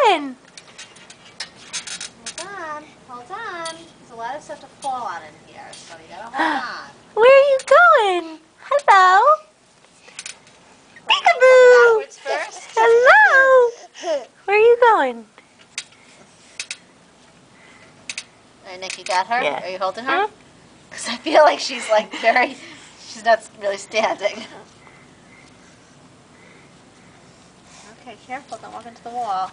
doing? Hold on. There's a lot of stuff to fall on in here, so you gotta hold on. Where are you going? Hello? Peekaboo! Backwards first. Hello? Where are you going? All right, Nick, you got her? Yeah. Are you holding her? Because I feel like she's she's not really standing. Okay, careful, don't walk into the wall.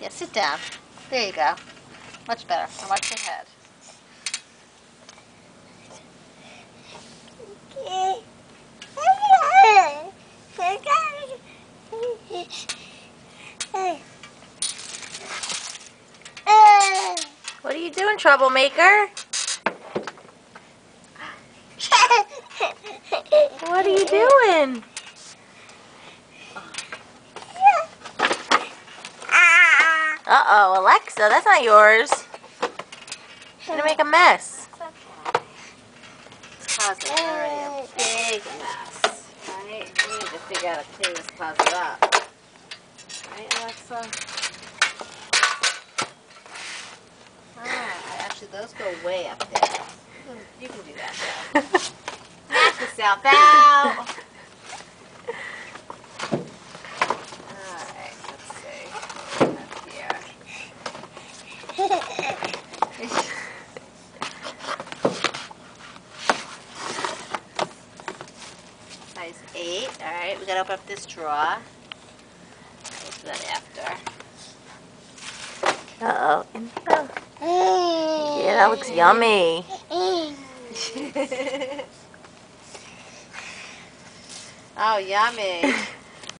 Yeah, sit down. There you go. Much better. Now watch your head. What are you doing, troublemaker? What are you doing? Uh-oh, Alexa, that's not yours. You're gonna make a mess. This closet is already a big mess. Right? We need to figure out how to clean this closet up. Right, Alexa? Actually, those go way up there. You can do that, though. Knock yourself out! Alright, let's see. Up here. Size 8. Alright, we gotta open up this drawer. We'll do that after. Uh-oh. Yeah, that looks yummy. Oh, yummy.